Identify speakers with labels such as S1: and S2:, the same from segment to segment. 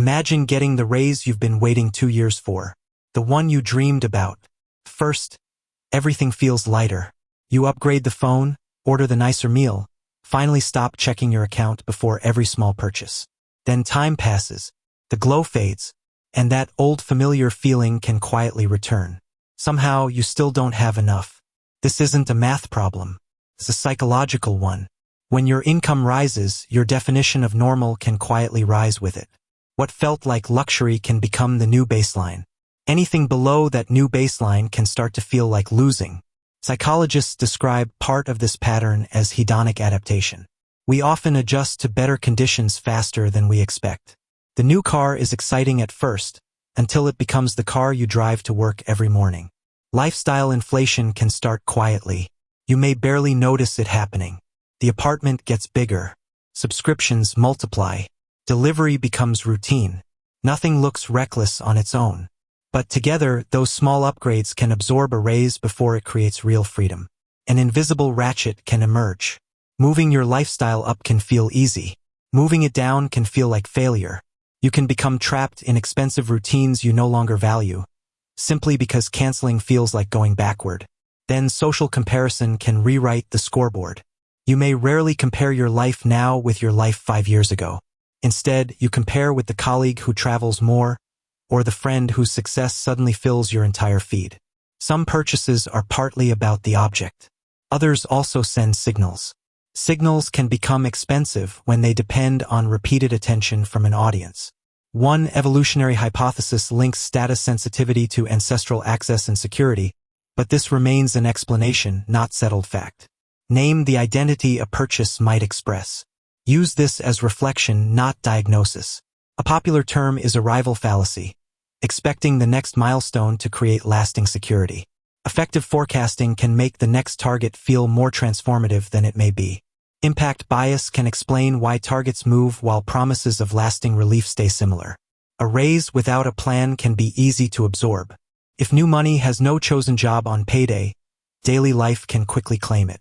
S1: Imagine getting the raise you've been waiting 2 years for, the one you dreamed about. First, everything feels lighter. You upgrade the phone, order the nicer meal, finally stop checking your account before every small purchase. Then time passes, the glow fades, and that old familiar feeling can quietly return. Somehow, you still don't have enough. This isn't a math problem. It's a psychological one. When your income rises, your definition of normal can quietly rise with it. What felt like luxury can become the new baseline. Anything below that new baseline can start to feel like losing. Psychologists describe part of this pattern as hedonic adaptation. We often adjust to better conditions faster than we expect. The new car is exciting at first, until it becomes the car you drive to work every morning. Lifestyle inflation can start quietly. You may barely notice it happening. The apartment gets bigger. Subscriptions multiply. Delivery becomes routine. Nothing looks reckless on its own. But together, those small upgrades can absorb a raise before it creates real freedom. An invisible ratchet can emerge. Moving your lifestyle up can feel easy. Moving it down can feel like failure. You can become trapped in expensive routines you no longer value, simply because canceling feels like going backward. Then social comparison can rewrite the scoreboard. You may rarely compare your life now with your life 5 years ago. Instead, you compare with the colleague who travels more, or the friend whose success suddenly fills your entire feed. Some purchases are partly about the object. Others also send signals. Signals can become expensive when they depend on repeated attention from an audience. One evolutionary hypothesis links status sensitivity to ancestral access and security, but this remains an explanation, not settled fact. Name the identity a purchase might express. Use this as reflection, not diagnosis. A popular term is arrival fallacy, expecting the next milestone to create lasting security. Effective forecasting can make the next target feel more transformative than it may be. Impact bias can explain why targets move while promises of lasting relief stay similar. A raise without a plan can be easy to absorb. If new money has no chosen job on payday, daily life can quickly claim it.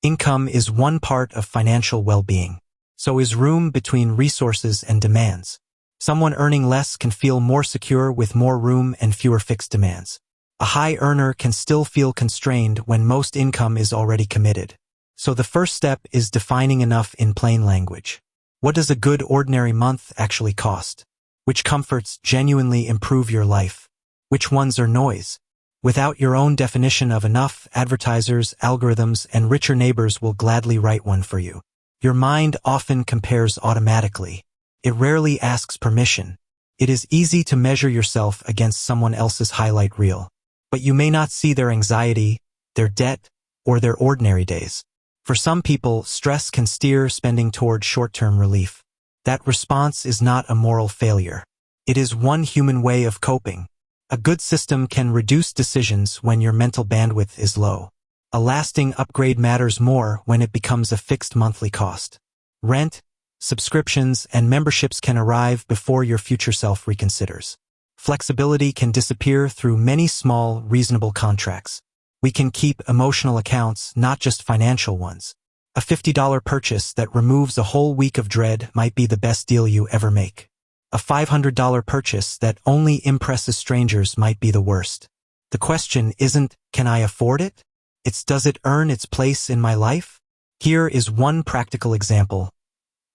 S1: Income is one part of financial well-being. So is room between resources and demands. Someone earning less can feel more secure with more room and fewer fixed demands. A high earner can still feel constrained when most income is already committed. So the first step is defining enough in plain language. What does a good ordinary month actually cost? Which comforts genuinely improve your life? Which ones are noise? Without your own definition of enough, advertisers, algorithms, and richer neighbors will gladly write one for you. Your mind often compares automatically. It rarely asks permission. It is easy to measure yourself against someone else's highlight reel. But you may not see their anxiety, their debt, or their ordinary days. For some people, stress can steer spending toward short-term relief. That response is not a moral failure. It is one human way of coping. A good system can reduce decisions when your mental bandwidth is low. A lasting upgrade matters more when it becomes a fixed monthly cost. Rent, subscriptions, and memberships can arrive before your future self reconsiders. Flexibility can disappear through many small, reasonable contracts. We can keep emotional accounts, not just financial ones. A $50 purchase that removes a whole week of dread might be the best deal you ever make. A $500 purchase that only impresses strangers might be the worst. The question isn't, can I afford it? It's, does it earn its place in my life? Here is one practical example.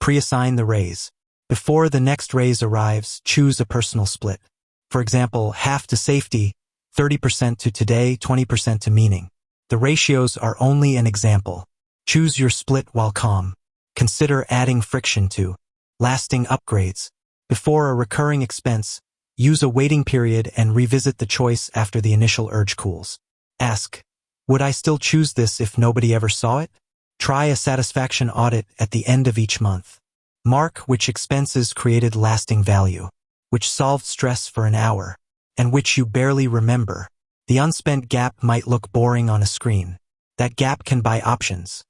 S1: Pre-assign the raise. Before the next raise arrives, choose a personal split. For example, half to safety, 30% to today, 20% to meaning. The ratios are only an example. Choose your split while calm. Consider adding friction to lasting upgrades. Before a recurring expense, use a waiting period and revisit the choice after the initial urge cools. Ask, would I still choose this if nobody ever saw it? Try a satisfaction audit at the end of each month. Mark which expenses created lasting value, which solved stress for an hour, and which you barely remember. The unspent gap might look boring on a screen. That gap can buy options.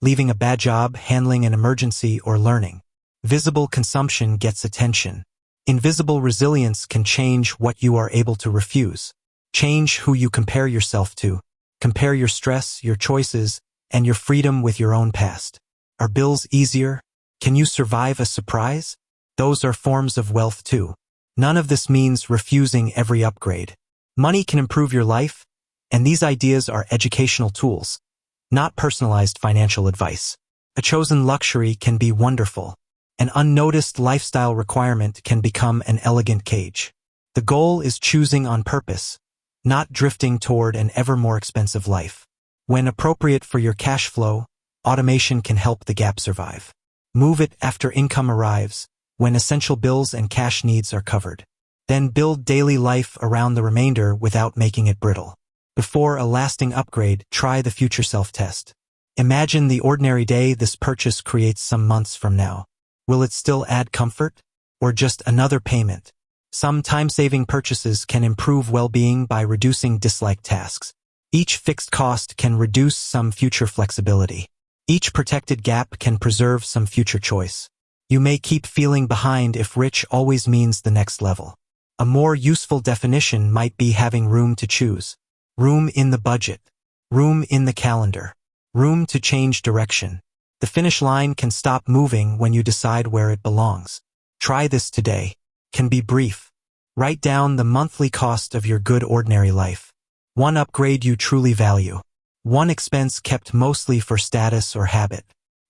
S1: Leaving a bad job, handling an emergency, or learning. Visible consumption gets attention. Invisible resilience can change what you are able to refuse. Change who you compare yourself to. Compare your stress, your choices, and your freedom with your own past. Are bills easier? Can you survive a surprise? Those are forms of wealth too. None of this means refusing every upgrade. Money can improve your life, and these ideas are educational tools, not personalized financial advice. A chosen luxury can be wonderful. An unnoticed lifestyle requirement can become an elegant cage. The goal is choosing on purpose, not drifting toward an ever more expensive life. When appropriate for your cash flow, automation can help the gap survive. Move it after income arrives, when essential bills and cash needs are covered. Then build daily life around the remainder without making it brittle. Before a lasting upgrade, try the future self-test. Imagine the ordinary day this purchase creates some months from now. Will it still add comfort? Or just another payment? Some time-saving purchases can improve well-being by reducing disliked tasks. Each fixed cost can reduce some future flexibility. Each protected gap can preserve some future choice. You may keep feeling behind if rich always means the next level. A more useful definition might be having room to choose. Room in the budget. Room in the calendar. Room to change direction. The finish line can stop moving when you decide where it belongs. Try this today. Can be brief. Write down the monthly cost of your good ordinary life. One upgrade you truly value. One expense kept mostly for status or habit.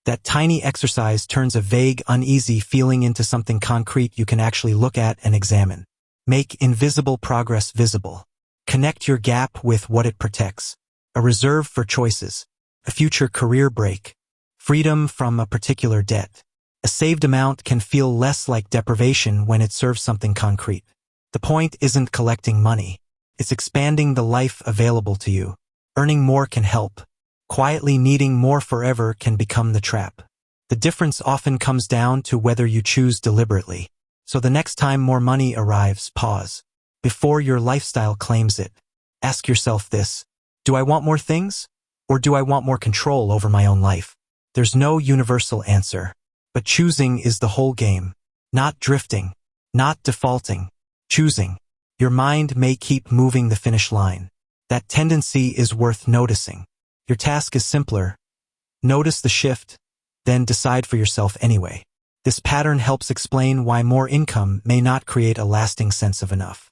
S1: That tiny exercise turns a vague, uneasy feeling into something concrete you can actually look at and examine. Make invisible progress visible. Connect your gap with what it protects. A reserve for choices. A future career break. Freedom from a particular debt. A saved amount can feel less like deprivation when it serves something concrete. The point isn't collecting money. It's expanding the life available to you. Earning more can help. Quietly needing more forever can become the trap. The difference often comes down to whether you choose deliberately. So the next time more money arrives, pause. Before your lifestyle claims it, ask yourself this: do I want more things? Or do I want more control over my own life? There's no universal answer. But choosing is the whole game. Not drifting. Not defaulting. Choosing. Your mind may keep moving the finish line. That tendency is worth noticing. Your task is simpler. Notice the shift, then decide for yourself anyway. This pattern helps explain why more income may not create a lasting sense of enough.